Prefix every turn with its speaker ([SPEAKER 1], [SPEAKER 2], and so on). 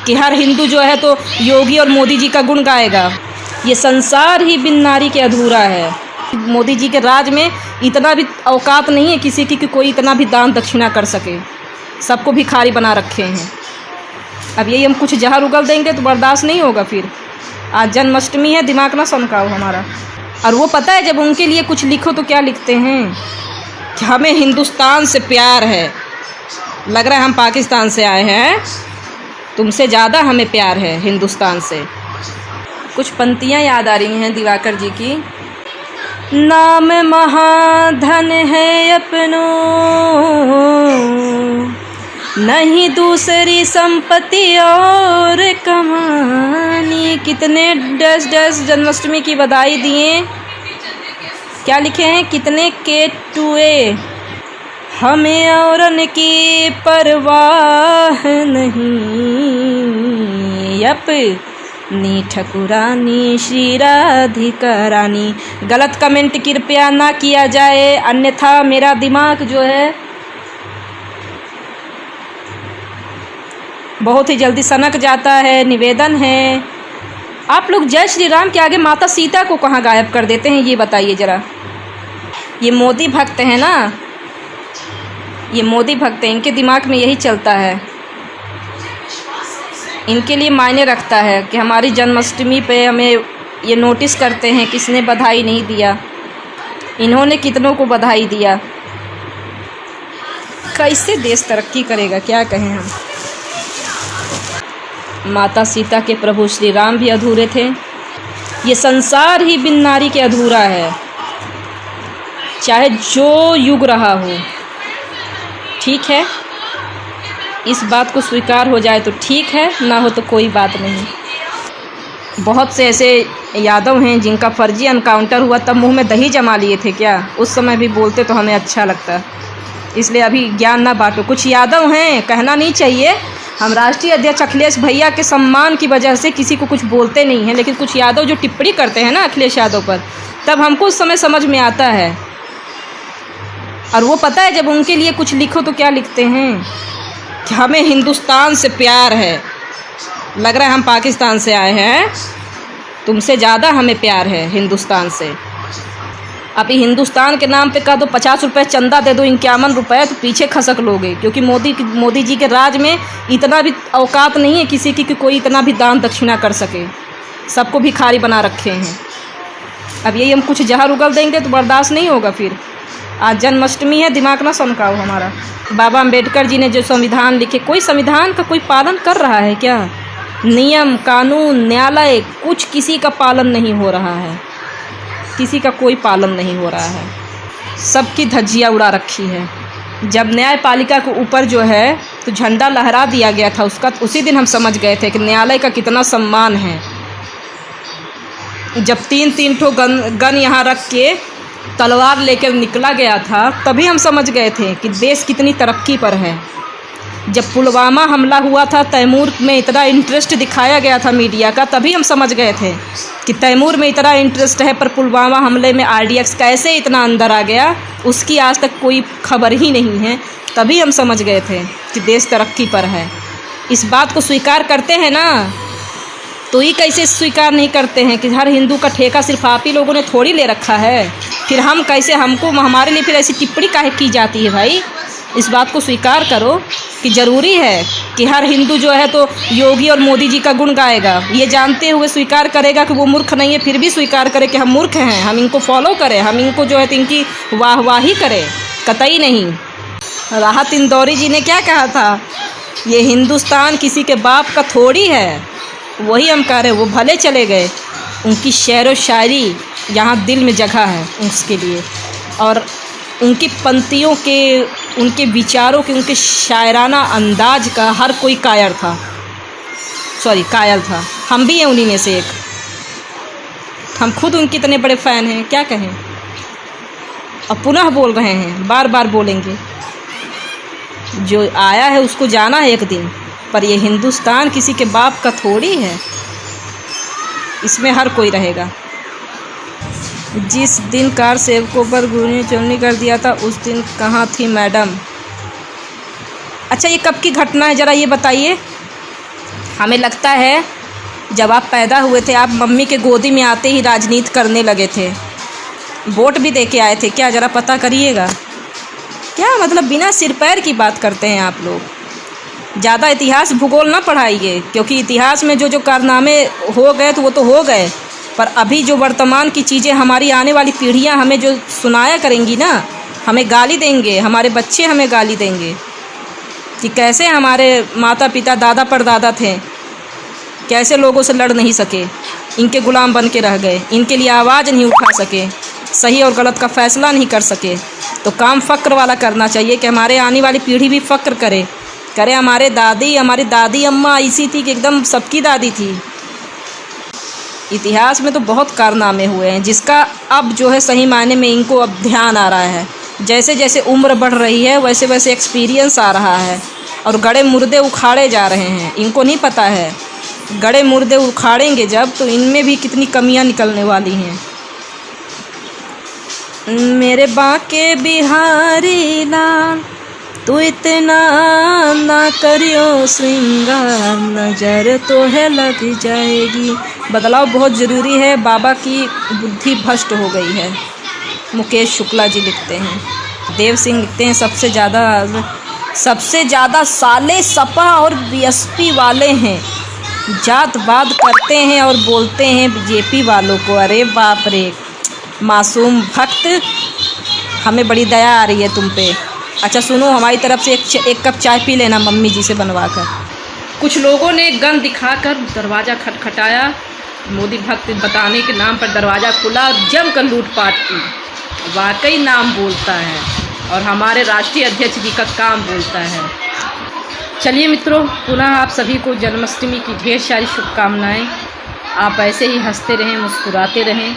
[SPEAKER 1] कि हर हिंदू जो है तो योगी और मोदी जी का गुण गाएगा। ये संसार ही बिन नारी के अधूरा है। मोदी जी के राज में इतना भी औकात नहीं है किसी की कि कोई इतना भी दान दक्षिणा कर सके। सबको भिखारी बना रखे हैं। अब यही हम कुछ जहर उगल देंगे तो बर्दाश्त नहीं होगा। फिर आज जन्माष्टमी है, दिमाग ना सनकाओ हमारा। और वो पता है जब उनके लिए कुछ लिखो तो क्या लिखते हैं कि हमें हिंदुस्तान से प्यार है। लग रहा है हम पाकिस्तान से आए हैं। तुमसे ज़्यादा हमें प्यार है हिंदुस्तान से। कुछ पंक्तियाँ याद आ रही हैं दिवाकर जी की। नाम महाधन है अपनों, नहीं दूसरी संपत्ति और कमानी। कितने डस जन्माष्टमी की बधाई दिए। क्या लिखे हैं, कितने केटुए हमें औरन की परवाह नहीं। अपनी ठकुरानी श्री राधिका रानी। गलत कमेंट कृपया ना किया जाए, अन्यथा मेरा दिमाग जो है बहुत ही जल्दी सनक जाता है। निवेदन है, आप लोग जय श्री राम के आगे माता सीता को कहाँ गायब कर देते हैं, ये बताइए ज़रा। ये मोदी भक्त हैं ना, ये मोदी भक्त हैं, इनके दिमाग में यही चलता है। इनके लिए मायने रखता है कि हमारी जन्माष्टमी पे हमें ये नोटिस करते हैं किसने बधाई नहीं दिया। इन्होंने कितनों को बधाई दिया। कैसे देश तरक्की करेगा, क्या कहें हम। माता सीता के प्रभु श्री राम भी अधूरे थे। ये संसार ही बिन नारी के अधूरा है। चाहे जो युग रहा हो, ठीक है, इस बात को स्वीकार हो जाए तो ठीक है, ना हो तो कोई बात नहीं। बहुत से ऐसे यादव हैं जिनका फर्जी एनकाउंटर हुआ तब मुंह में दही जमा लिए थे क्या। उस समय भी बोलते तो हमें अच्छा लगता, इसलिए अभी ज्ञान ना बांटो। कुछ यादव हैं, कहना नहीं चाहिए, हम राष्ट्रीय अध्यक्ष अखिलेश भैया के सम्मान की वजह से किसी को कुछ बोलते नहीं हैं, लेकिन कुछ यादव जो टिप्पणी करते हैं ना अखिलेश यादव पर, तब हमको उस समय समझ में आता है। और वो पता है जब उनके लिए कुछ लिखो तो क्या लिखते हैं कि हमें हिंदुस्तान से प्यार है। लग रहा है हम पाकिस्तान से आए हैं। तुमसे ज़्यादा हमें प्यार है हिंदुस्तान से। अभी हिंदुस्तान के नाम पे कह दो 50 रुपये चंदा दे दो, 51 रुपये, तो पीछे खसक लोगे, क्योंकि मोदी जी के राज में इतना भी औकात नहीं है किसी की कि कोई इतना भी दान दक्षिणा कर सके। सबको भिखारी बना रखे हैं। अब यही हम कुछ जहर उगल देंगे तो बर्दाश्त नहीं होगा। फिर आज जन्माष्टमी है, दिमाग ना सनकाओ हमारा। बाबा अम्बेडकर जी ने जो संविधान लिखे, कोई संविधान का कोई पालन कर रहा है क्या। नियम कानून न्यायालय कुछ किसी का पालन नहीं हो रहा है। किसी का कोई पालन नहीं हो रहा है। सबकी धज्जियाँ उड़ा रखी है। जब न्यायपालिका के ऊपर जो है तो झंडा लहरा दिया गया था, उसका उसी दिन हम समझ गए थे कि न्यायालय का कितना सम्मान है। जब 3-3 ठो गन यहाँ रख के तलवार लेकर निकला गया था, तभी हम समझ गए थे कि देश कितनी तरक्की पर है। जब पुलवामा हमला हुआ था, तैमूर में इतना इंटरेस्ट दिखाया गया था मीडिया का, तभी हम समझ गए थे कि तैमूर में इतना इंटरेस्ट है, पर पुलवामा हमले में RDX कैसे इतना अंदर आ गया, उसकी आज तक कोई खबर ही नहीं है। तभी हम समझ गए थे कि देश तरक्की पर है। इस बात को स्वीकार करते हैं ना, तो ये कैसे स्वीकार नहीं करते हैं कि हर हिंदू का ठेका सिर्फ आप ही लोगों ने थोड़ी ले रखा है। फिर हम कैसे, हमको हमारे लिए फिर ऐसी टिप्पणी काहे की जाती है भाई। इस बात को स्वीकार करो कि ज़रूरी है कि हर हिंदू जो है तो योगी और मोदी जी का गुण गाएगा। ये जानते हुए स्वीकार करेगा कि वो मूर्ख नहीं है, फिर भी स्वीकार करे कि हम मूर्ख हैं, हम इनको फॉलो करें, हम इनको जो है तो इनकी वाहवाही करें, कतई नहीं। राहत इंदौरी जी ने क्या कहा था, ये हिंदुस्तान किसी के बाप का थोड़ी है। वही हम कह रहे, वो भले चले गए, उनकी शेर व शायरी यहाँ दिल में जगह है उसके लिए। और उनकी पंक्तियों के, उनके विचारों के, उनके शायराना अंदाज का हर कोई कायल था। हम भी हैं उन्हीं में से एक। हम खुद उनके इतने बड़े फ़ैन हैं, क्या कहें। अब पुनः बोल रहे हैं, बार बार बोलेंगे। जो आया है उसको जाना है एक दिन, पर ये हिंदुस्तान किसी के बाप का थोड़ी है। इसमें हर कोई रहेगा। जिस दिन कार सेवकों पर गुरु ने चुन्नी कर दिया था, उस दिन कहाँ थी मैडम। अच्छा, ये कब की घटना है ज़रा ये बताइए। हमें लगता है जब आप पैदा हुए थे आप मम्मी के गोदी में आते ही राजनीति करने लगे थे, वोट भी दे के आए थे क्या? ज़रा पता करिएगा। क्या मतलब बिना सिर पैर की बात करते हैं आप लोग। ज़्यादा इतिहास भूगोल ना पढ़ाइए, क्योंकि इतिहास में जो जो कारनामे हो गए तो वो तो हो गए, पर अभी जो वर्तमान की चीज़ें हमारी आने वाली पीढ़ियाँ हमें जो सुनाया करेंगी ना, हमें गाली देंगे, हमारे बच्चे हमें गाली देंगे कि कैसे हमारे माता पिता दादा परदादा थे, कैसे लोगों से लड़ नहीं सके, इनके गुलाम बन के रह गए, इनके लिए आवाज़ नहीं उठा सके, सही और गलत का फ़ैसला नहीं कर सके। तो काम फ़क्र वाला करना चाहिए कि हमारे आने वाली पीढ़ी भी फ़क्र करे। हमारी दादी अम्मा ऐसी थी कि एकदम सबकी दादी थी। इतिहास में तो बहुत कारनामे हुए हैं जिसका अब जो है सही मायने में इनको अब ध्यान आ रहा है। जैसे जैसे उम्र बढ़ रही है वैसे वैसे एक्सपीरियंस आ रहा है और गड़े मुर्दे उखाड़े जा रहे हैं। इनको नहीं पता है गड़े मुर्दे उखाड़ेंगे जब तो इनमें भी कितनी कमियां निकलने वाली हैं। मेरे बाके बिहारी लाल तू इतना ना करियो श्रृंगार, नज़र तो है लग जाएगी। बदलाव बहुत ज़रूरी है, बाबा की बुद्धि भ्रष्ट हो गई है। मुकेश शुक्ला जी लिखते हैं। देव सिंह लिखते हैं सबसे ज़्यादा साले सपा और बीएसपी वाले हैं, जात बात करते हैं और बोलते हैं बीजेपी वालों को। अरे बाप रे मासूम भक्त, हमें बड़ी दया आ रही है तुम पे। अच्छा सुनो, हमारी तरफ से एक कप चाय पी लेना मम्मी जी से बनवा कर। कुछ लोगों ने गन दिखाकर दरवाज़ा खटखटाया। मोदी भक्त बताने के नाम पर दरवाज़ा खुला, जमकर लूटपाट की। वाकई नाम बोलता है और हमारे राष्ट्रीय अध्यक्ष जी का काम बोलता है। चलिए मित्रों, पुनः आप सभी को जन्माष्टमी की ढेर सारी शुभकामनाएं। आप ऐसे ही हंसते रहें, मुस्कुराते रहें।